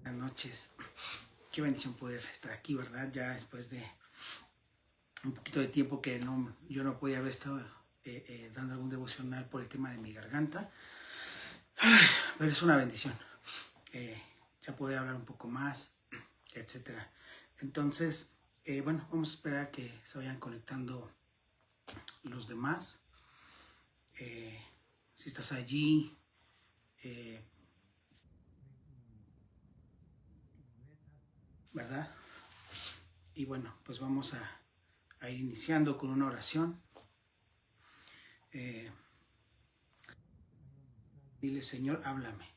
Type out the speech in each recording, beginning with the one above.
Buenas noches. Qué bendición poder estar aquí, ¿verdad? Ya después de un poquito de tiempo que yo no podía haber estado dando algún devocional por el tema de mi garganta. Pero es una bendición. Ya poder hablar un poco más, etcétera. Entonces, bueno, vamos a esperar a que se vayan conectando los demás. Si estás allí, ¿verdad? Y bueno, pues vamos a ir iniciando con una oración. Dile, Señor, háblame.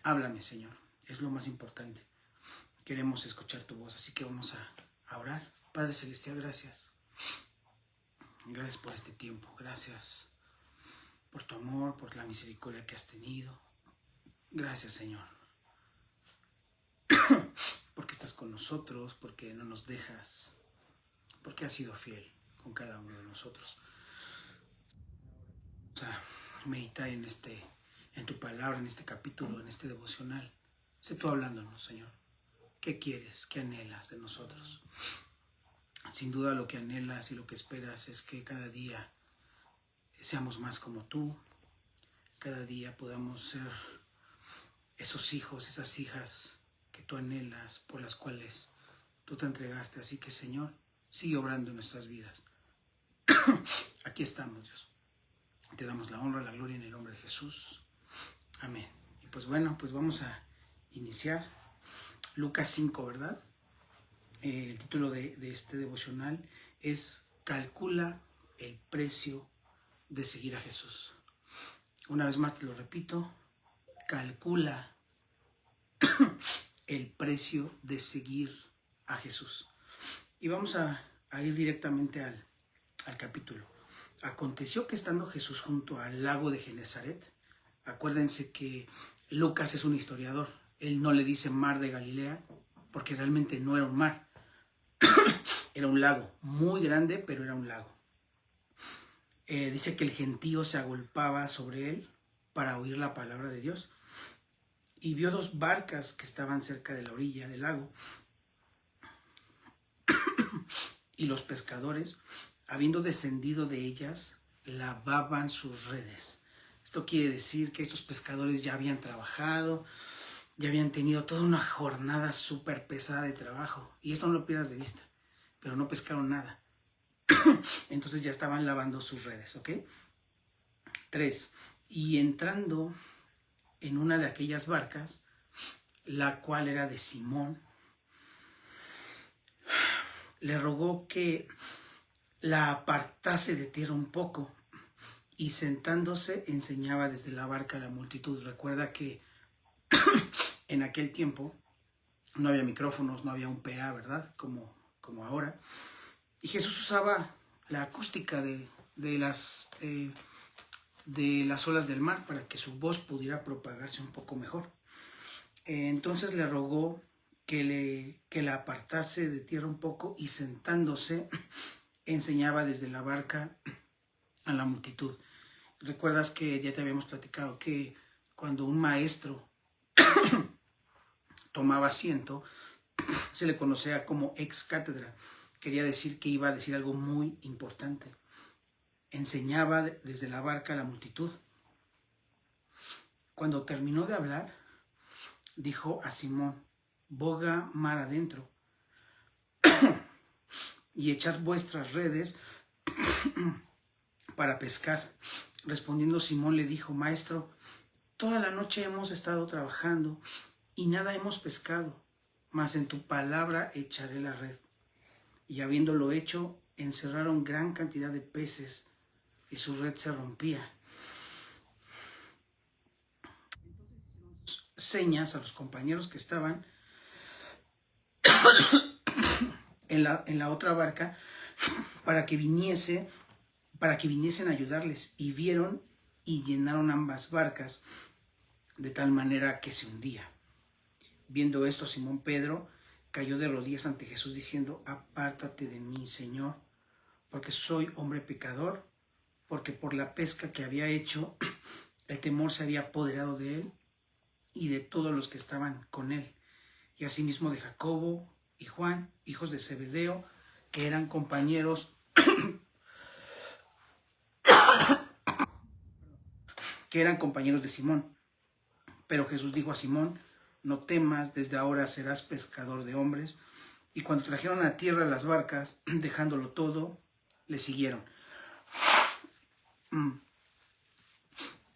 Háblame, Señor. Es lo más importante. Queremos escuchar tu voz, así que vamos a orar. Padre Celestial, gracias. Gracias por este tiempo. Gracias por tu amor, por la misericordia que has tenido. Gracias, Señor. Porque estás con nosotros, porque no nos dejas, porque has sido fiel con cada uno de nosotros. Vamos a meditar en tu palabra, en este capítulo, en este devocional. Sé tú hablándonos, Señor. ¿Qué quieres? ¿Qué anhelas de nosotros? Sin duda lo que anhelas y lo que esperas es que cada día seamos más como tú. Cada día podamos ser esos hijos, esas hijas que tú anhelas, por las cuales tú te entregaste. Así que, Señor, sigue obrando en nuestras vidas. Aquí estamos, Dios. Te damos la honra, la gloria en el nombre de Jesús. Amén. Y pues bueno, pues vamos a iniciar. Lucas 5, ¿verdad? El título de este devocional es Calcula el precio de seguir a Jesús. Una vez más te lo repito, calcula el precio de seguir a Jesús. Y vamos a ir directamente al capítulo. Aconteció que estando Jesús junto al lago de Genesaret, acuérdense que Lucas es un historiador, él no le dice mar de Galilea, porque realmente no era un mar, era un lago muy grande, pero era un lago. Dice que el gentío se agolpaba sobre él para oír la palabra de Dios, y vio dos barcas que estaban cerca de la orilla del lago, y los pescadores, habiendo descendido de ellas, lavaban sus redes. Esto quiere decir que estos pescadores ya habían trabajado, ya habían tenido toda una jornada súper pesada de trabajo, y esto no lo pierdas de vista, pero no pescaron nada. Entonces ya estaban lavando sus redes, ¿ok? 3. Y entrando en una de aquellas barcas, la cual era de Simón, le rogó que la apartase de tierra un poco, y sentándose enseñaba desde la barca a la multitud. Recuerda que en aquel tiempo no había micrófonos, no había un PA, ¿verdad? Como ahora. Y Jesús usaba la acústica de las olas del mar para que su voz pudiera propagarse un poco mejor. Entonces le rogó que la apartase de tierra un poco, y sentándose enseñaba desde la barca a la multitud. Recuerdas que ya te habíamos platicado que cuando un maestro tomaba asiento, se le conocía como ex cátedra. Quería decir que iba a decir algo muy importante. Enseñaba desde la barca a la multitud. Cuando terminó de hablar, dijo a Simón: boga mar adentro y echad vuestras redes para pescar. Respondiendo Simón le dijo: Maestro, toda la noche hemos estado trabajando y nada hemos pescado, mas en tu palabra echaré la red. Y habiéndolo hecho, encerraron gran cantidad de peces y su red se rompía. Señas a los compañeros que estaban en la otra barca para que viniesen a ayudarles, y vieron y llenaron ambas barcas de tal manera que se hundía. Viendo esto, Simón Pedro cayó de rodillas ante Jesús diciendo: apártate de mí, Señor, porque soy hombre pecador, porque por la pesca que había hecho el temor se había apoderado de él, y de todos los que estaban con él, y asimismo de Jacobo y Juan, hijos de Zebedeo, que eran compañeros de Simón. Pero Jesús dijo a Simón: no temas, desde ahora serás pescador de hombres. Y cuando trajeron a tierra las barcas, dejándolo todo, le siguieron.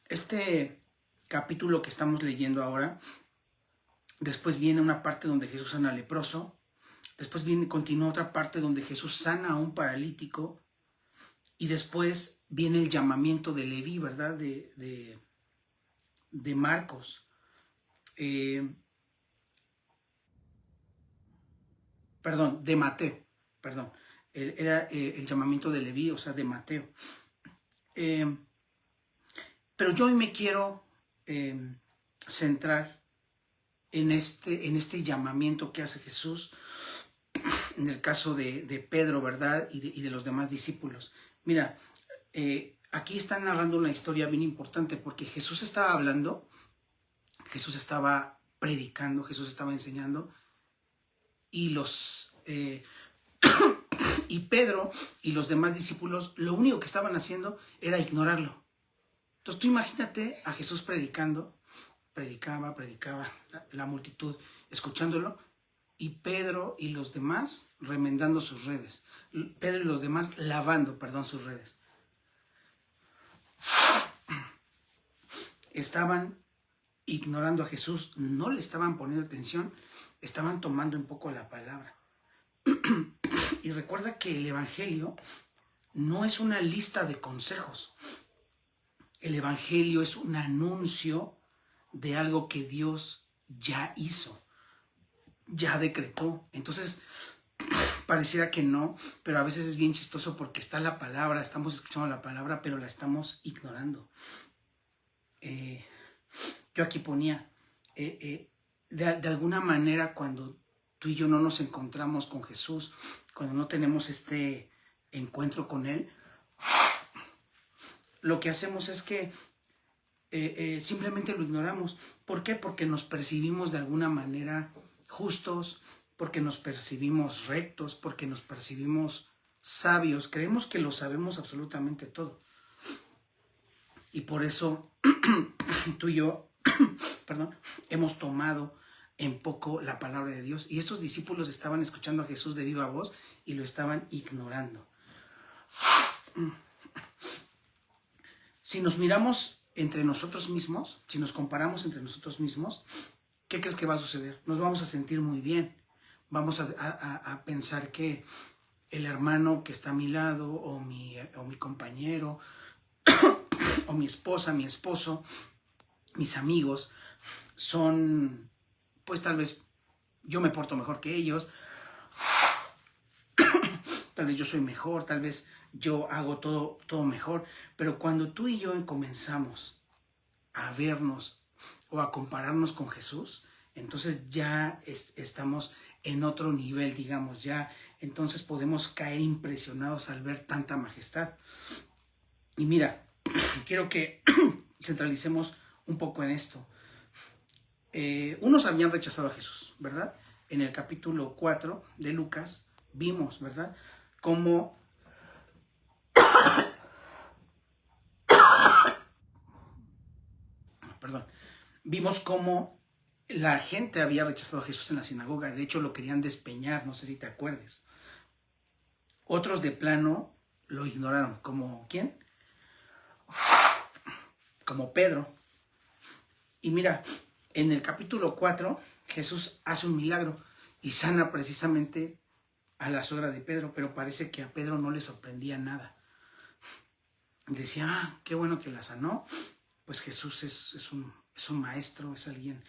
Este capítulo que estamos leyendo ahora, después viene una parte donde Jesús sana al leproso, después continúa otra parte donde Jesús sana a un paralítico, y después viene el llamamiento de Leví, ¿verdad? De Marcos. De Mateo, perdón. Era el llamamiento de Leví, o sea, de Mateo. Pero yo hoy me quiero centrar en este llamamiento que hace Jesús, en el caso de Pedro, ¿verdad? Y de los demás discípulos. Mira, aquí están narrando una historia bien importante, porque Jesús estaba hablando, Jesús estaba predicando, Jesús estaba enseñando, y y Pedro y los demás discípulos lo único que estaban haciendo era ignorarlo. Entonces tú imagínate a Jesús predicaba, la multitud escuchándolo, y Pedro y los demás remendando sus redes. Pedro y los demás lavando, sus redes. Estaban ignorando a Jesús, no le estaban poniendo atención, estaban tomando un poco la palabra. Y recuerda que el Evangelio no es una lista de consejos. El Evangelio es un anuncio de algo que Dios ya hizo, ya decretó. Entonces, pareciera que no, pero a veces es bien chistoso porque está la palabra, estamos escuchando la palabra, pero la estamos ignorando. Yo aquí ponía, de alguna manera, cuando tú y yo no nos encontramos con Jesús, cuando no tenemos este encuentro con Él, lo que hacemos es que simplemente lo ignoramos. ¿Por qué? Porque nos percibimos de alguna manera justos, porque nos percibimos rectos, porque nos percibimos sabios. Creemos que lo sabemos absolutamente todo. Y por eso tú y yo, hemos tomado en poco la palabra de Dios. Y estos discípulos estaban escuchando a Jesús de viva voz y lo estaban ignorando. Si nos miramos entre nosotros mismos, si nos comparamos entre nosotros mismos, ¿qué crees que va a suceder? Nos vamos a sentir muy bien. Vamos a pensar que el hermano que está a mi lado, o mi compañero, o mi esposa, mi esposo, mis amigos, son, pues tal vez yo me porto mejor que ellos, tal vez yo soy mejor, tal vez yo hago todo mejor. Pero cuando tú y yo comenzamos a vernos o a compararnos con Jesús, entonces ya estamos en otro nivel, digamos, ya entonces podemos caer impresionados al ver tanta majestad. Y mira, quiero que centralicemos un poco en esto. Unos habían rechazado a Jesús, ¿verdad? En el capítulo 4 de Lucas vimos, ¿verdad?, cómo vimos cómo la gente había rechazado a Jesús en la sinagoga. De hecho, lo querían despeñar, no sé si te acuerdes. Otros de plano lo ignoraron. ¿Como quién? Como Pedro. Y mira, en el capítulo 4, Jesús hace un milagro y sana precisamente a la suegra de Pedro, pero parece que a Pedro no le sorprendía nada. Decía, qué bueno que la sanó. Pues Jesús es un maestro, es alguien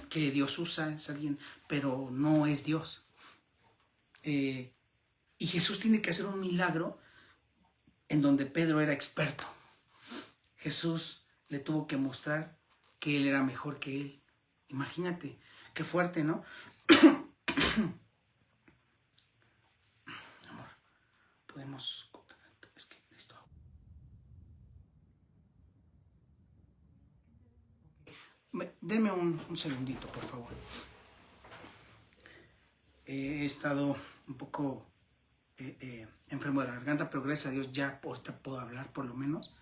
que Dios usa, es alguien, pero no es Dios. Y Jesús tiene que hacer un milagro en donde Pedro era experto. Jesús le tuvo que mostrar que él era mejor que él. Imagínate, qué fuerte, ¿no? Amor, podemos... Es que esto... Deme un segundito, por favor. He estado un poco enfermo de la garganta, pero gracias a Dios ya ahorita puedo hablar por lo menos.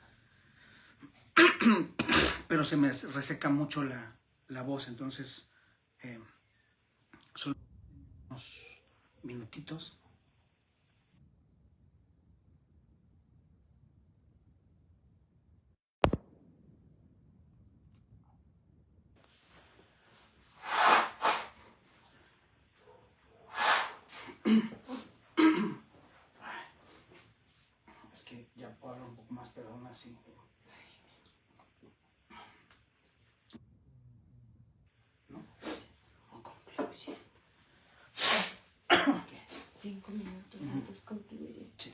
Pero se me reseca mucho la voz, entonces solo unos minutitos. Es que ya puedo hablar un poco más, pero aún así. ¿No? Concluye. Okay. 5 minutos antes concluiré. Sí.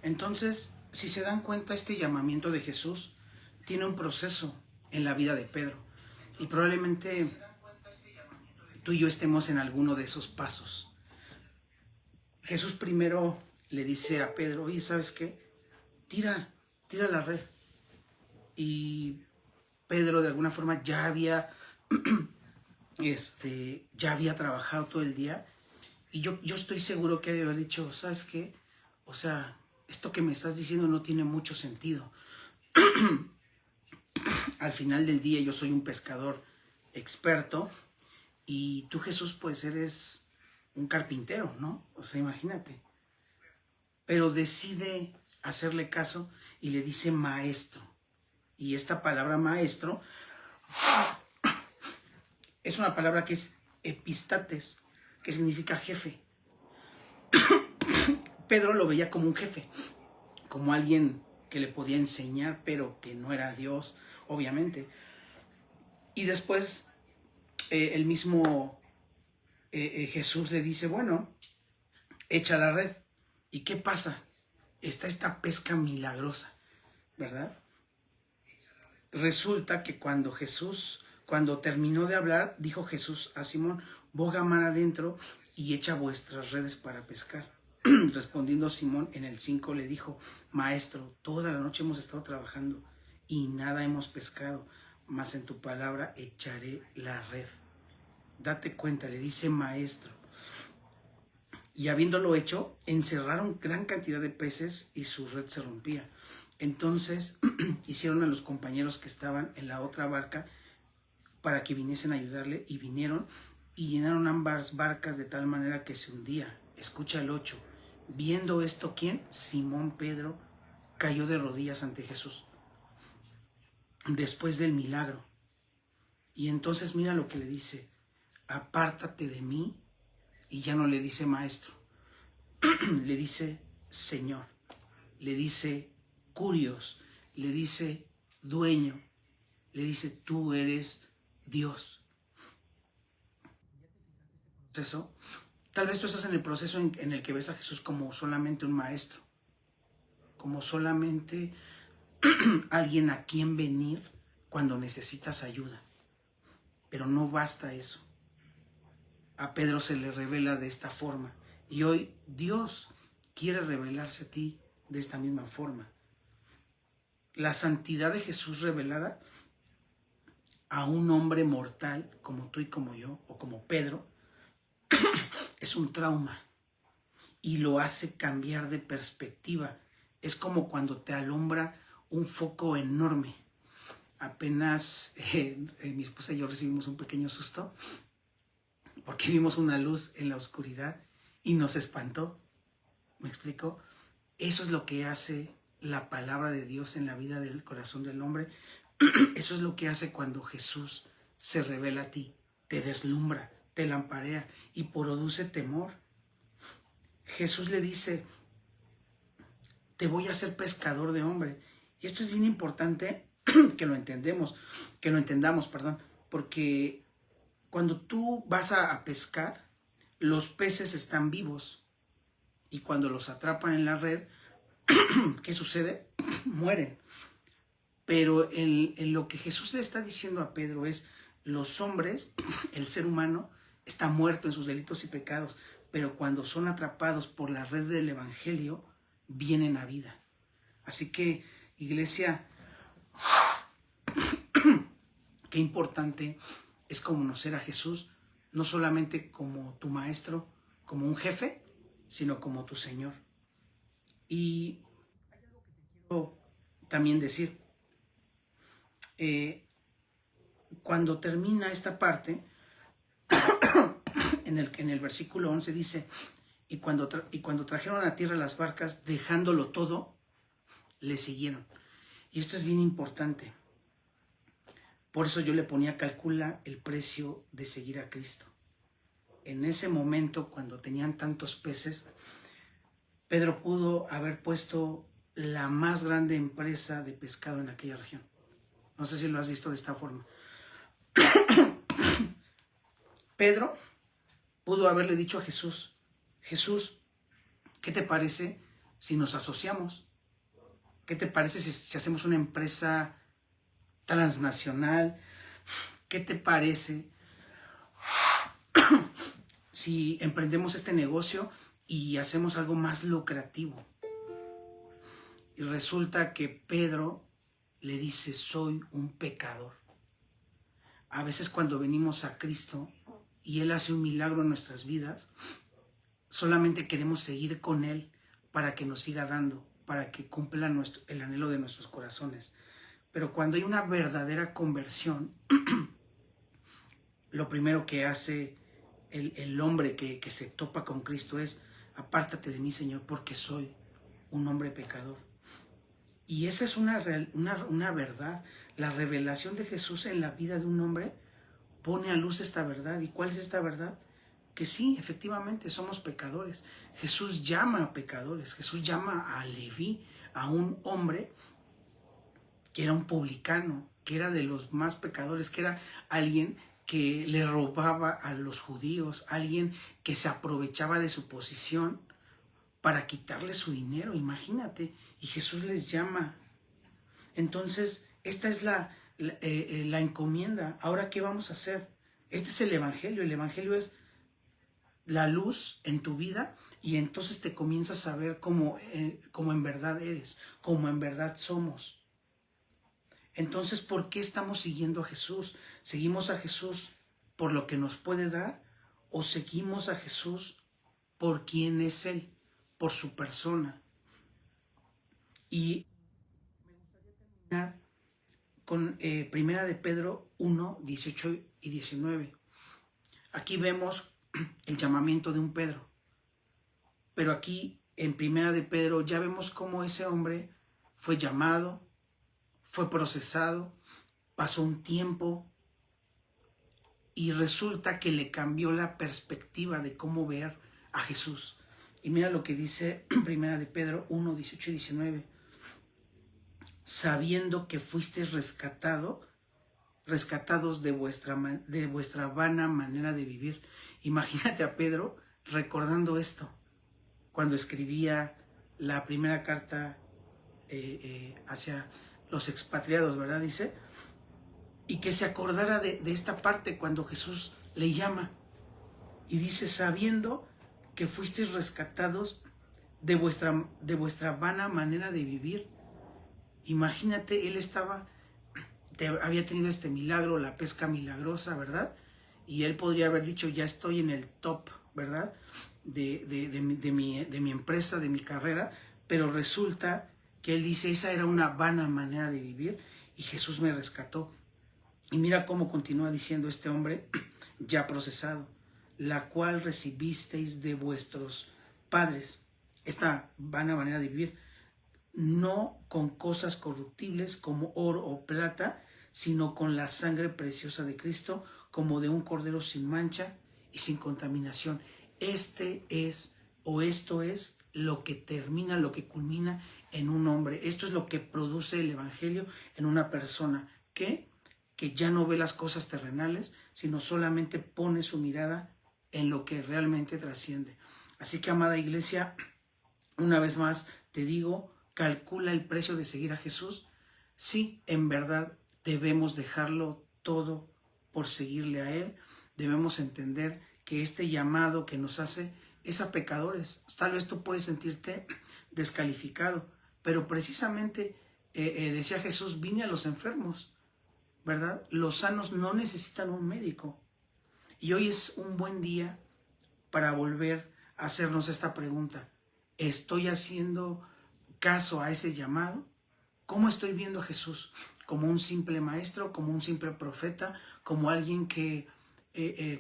Entonces, si se dan cuenta, este llamamiento de Jesús tiene un proceso en la vida de Pedro. Y probablemente tú y yo estemos en alguno de esos pasos. Jesús primero le dice a Pedro, oye, ¿sabes qué? Tira la red. Y Pedro de alguna forma ya había trabajado todo el día. Y yo estoy seguro que debe haber dicho, ¿sabes qué? O sea, esto que me estás diciendo no tiene mucho sentido. Al final del día yo soy un pescador experto y tú, Jesús, pues eres un carpintero, ¿no? O sea, imagínate. Pero decide hacerle caso y le dice maestro. Y esta palabra maestro es una palabra que es epistates, que significa jefe. Pedro lo veía como un jefe, como alguien que le podía enseñar, pero que no era Dios, obviamente. Y después el mismo Jesús le dice, bueno, echa la red. ¿Y qué pasa? Está esta pesca milagrosa, ¿verdad? Resulta que cuando terminó de hablar, dijo Jesús a Simón, boga mar adentro y echa vuestras redes para pescar. Respondiendo Simón en el 5 le dijo, maestro, toda la noche hemos estado trabajando y nada hemos pescado, mas en tu palabra echaré la red. Date cuenta, le dice maestro. Y habiéndolo hecho, encerraron gran cantidad de peces y su red se rompía. Entonces hicieron a los compañeros que estaban en la otra barca para que viniesen a ayudarle, y vinieron y llenaron ambas barcas de tal manera que se hundía. Escucha el 8. Viendo esto, ¿quién? Simón Pedro cayó de rodillas ante Jesús después del milagro. Y entonces mira lo que le dice, apártate de mí. Y ya no le dice maestro, le dice Señor, le dice Curios, le dice dueño, le dice tú eres Dios. Eso, tal vez tú estás en el proceso en el que ves a Jesús como solamente un maestro, como solamente alguien a quien venir cuando necesitas ayuda. Pero no basta eso. A Pedro se le revela de esta forma. Y hoy Dios quiere revelarse a ti de esta misma forma. La santidad de Jesús revelada a un hombre mortal como tú y como yo, o como Pedro, es un trauma y lo hace cambiar de perspectiva. Es como cuando te alumbra un foco enorme. Apenas mi esposa y yo recibimos un pequeño susto porque vimos una luz en la oscuridad y nos espantó. ¿Me explico? Eso es lo que hace la palabra de Dios en la vida del corazón del hombre. Eso es lo que hace cuando Jesús se revela a ti. Te deslumbra, te lamparea y produce temor. Jesús le dice, te voy a hacer pescador de hombres. Y esto es bien importante que lo entendamos, porque cuando tú vas a pescar, los peces están vivos y cuando los atrapan en la red, ¿qué sucede? Mueren. Pero en lo que Jesús le está diciendo a Pedro es, los hombres, el ser humano, está muerto en sus delitos y pecados, pero cuando son atrapados por la red del evangelio, vienen a vida. Así que, iglesia, qué importante es conocer a Jesús, no solamente como tu maestro, como un jefe, sino como tu Señor. Y quiero también decir, cuando termina esta parte, en el versículo 11 dice, y cuando trajeron a tierra las barcas, dejándolo todo, le siguieron. Y esto es bien importante. Por eso yo le ponía, calcula el precio de seguir a Cristo. En ese momento, cuando tenían tantos peces, Pedro pudo haber puesto la más grande empresa de pescado en aquella región. No sé si lo has visto de esta forma. Pedro pudo haberle dicho a Jesús, Jesús, ¿qué te parece si nos asociamos? ¿Qué te parece si hacemos una empresa transnacional? ¿Qué te parece si emprendemos este negocio y hacemos algo más lucrativo? Y resulta que Pedro le dice, soy un pecador. A veces cuando venimos a Cristo y Él hace un milagro en nuestras vidas, solamente queremos seguir con Él para que nos siga dando, para que cumpla el anhelo de nuestros corazones. Pero cuando hay una verdadera conversión, lo primero que hace el hombre que se topa con Cristo es, apártate de mí, Señor, porque soy un hombre pecador. Y esa es una verdad. La revelación de Jesús en la vida de un hombre pone a luz esta verdad. ¿Y cuál es esta verdad? Que sí, efectivamente, somos pecadores. Jesús llama a pecadores. Jesús llama a Leví, a un hombre que era un publicano, que era de los más pecadores, que era alguien que le robaba a los judíos, alguien que se aprovechaba de su posición para quitarle su dinero, imagínate. Y Jesús les llama. Entonces, esta es la encomienda. Ahora, ¿qué vamos a hacer? Este es el evangelio. El evangelio es la luz en tu vida y entonces te comienzas a ver como en verdad eres, como en verdad somos. Entonces, ¿por qué estamos siguiendo a Jesús? ¿Seguimos a Jesús por lo que nos puede dar o seguimos a Jesús por quién es Él, por su persona? Y me gustaría terminar con Primera de Pedro 1, 18 y 19. Aquí vemos el llamamiento de un Pedro. Pero aquí en Primera de Pedro ya vemos cómo ese hombre fue llamado, fue procesado, pasó un tiempo y resulta que le cambió la perspectiva de cómo ver a Jesús. Y mira lo que dice Primera de Pedro 1, 18 y 19. Sabiendo que fuisteis rescatados de vuestra vana manera de vivir. Imagínate a Pedro recordando esto cuando escribía la primera carta hacia los expatriados, ¿verdad? Dice, y que se acordara de esta parte cuando Jesús le llama y dice, sabiendo que fuisteis rescatados de vuestra vana manera de vivir. Imagínate, él había tenido este milagro, la pesca milagrosa, ¿verdad? Y él podría haber dicho, ya estoy en el top, ¿verdad? De mi empresa, de mi carrera, pero resulta que él dice, esa era una vana manera de vivir y Jesús me rescató. Y mira cómo continúa diciendo este hombre ya procesado, la cual recibisteis de vuestros padres, esta vana manera de vivir, no con cosas corruptibles como oro o plata, sino con la sangre preciosa de Cristo, como de un cordero sin mancha y sin contaminación. Esto es lo que termina, lo que culmina en un hombre. Esto es lo que produce el evangelio en una persona que ya no ve las cosas terrenales, sino solamente pone su mirada en lo que realmente trasciende. Así que, amada iglesia, una vez más te digo, calcula el precio de seguir a Jesús. Sí, en verdad debemos dejarlo todo por seguirle a Él. Debemos entender que este llamado que nos hace es a pecadores. Tal vez tú puedes sentirte descalificado, pero precisamente decía Jesús, vine a los enfermos, ¿verdad? Los sanos no necesitan un médico. Y hoy es un buen día para volver a hacernos esta pregunta. ¿Estoy haciendo caso a ese llamado? ¿Cómo estoy viendo a Jesús? ¿Como un simple maestro, como un simple profeta, como alguien que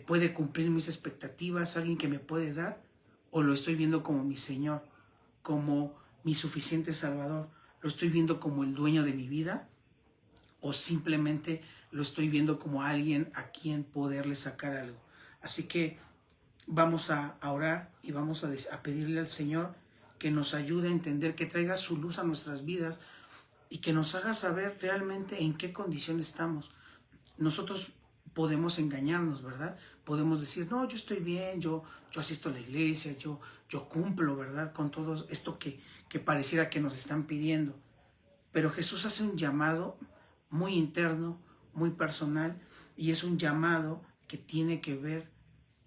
puede cumplir mis expectativas, alguien que me puede dar? ¿O lo estoy viendo como mi Señor, como mi suficiente Salvador? ¿Lo estoy viendo como el dueño de mi vida? ¿O simplemente lo estoy viendo como alguien a quien poderle sacar algo? Así que vamos a orar y vamos a pedirle al Señor que nos ayude a entender, que traiga su luz a nuestras vidas y que nos haga saber realmente en qué condición estamos. Nosotros podemos engañarnos, ¿verdad? Podemos decir, no, yo estoy bien, yo asisto a la iglesia, yo cumplo, ¿verdad? Con todo esto que pareciera que nos están pidiendo. Pero Jesús hace un llamado muy interno, muy personal, y es un llamado que tiene que ver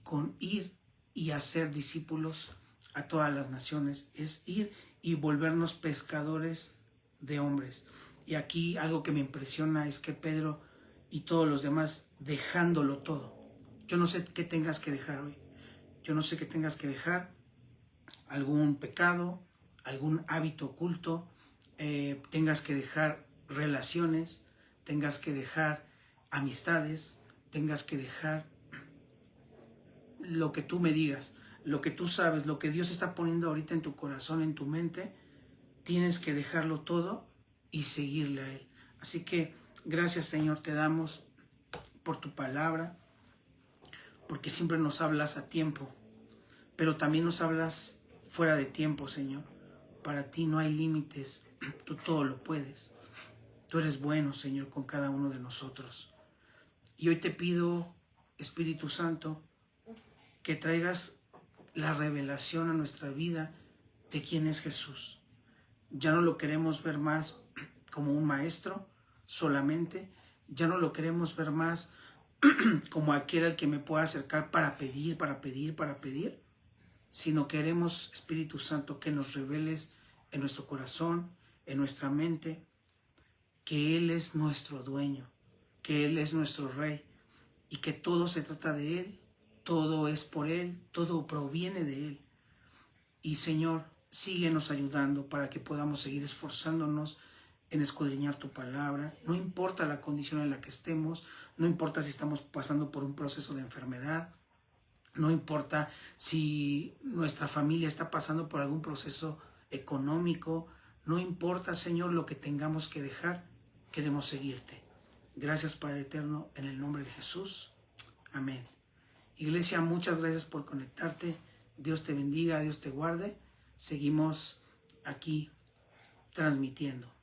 con ir y hacer discípulos a todas las naciones, es ir y volvernos pescadores de hombres. Y aquí algo que me impresiona es que Pedro y todos los demás dejándolo todo. Yo no sé qué tengas que dejar hoy. Yo no sé qué tengas que dejar, algún pecado, algún hábito oculto, tengas que dejar relaciones, tengas que dejar amistades, tengas que dejar lo que tú me digas, lo que tú sabes, lo que Dios está poniendo ahorita en tu corazón, en tu mente, tienes que dejarlo todo y seguirle a Él. Así que gracias, Señor, te damos por tu palabra, porque siempre nos hablas a tiempo, pero también nos hablas fuera de tiempo, Señor. Para ti no hay límites, tú todo lo puedes. Tú eres bueno, Señor, con cada uno de nosotros. Y hoy te pido, Espíritu Santo, que traigas la revelación a nuestra vida de quién es Jesús. Ya no lo queremos ver más como un maestro solamente, ya no lo queremos ver más como aquel al que me pueda acercar para pedir, sino queremos, Espíritu Santo, que nos reveles en nuestro corazón, en nuestra mente, que Él es nuestro dueño, que Él es nuestro Rey y que todo se trata de Él, todo es por Él, todo proviene de Él. Y Señor, síguenos ayudando para que podamos seguir esforzándonos en escudriñar tu palabra. No importa la condición en la que estemos, no importa si estamos pasando por un proceso de enfermedad, no importa si nuestra familia está pasando por algún proceso económico, no importa, Señor, lo que tengamos que dejar, queremos seguirte. Gracias, Padre eterno, en el nombre de Jesús. Amén. Iglesia, muchas gracias por conectarte. Dios te bendiga, Dios te guarde. Seguimos aquí transmitiendo.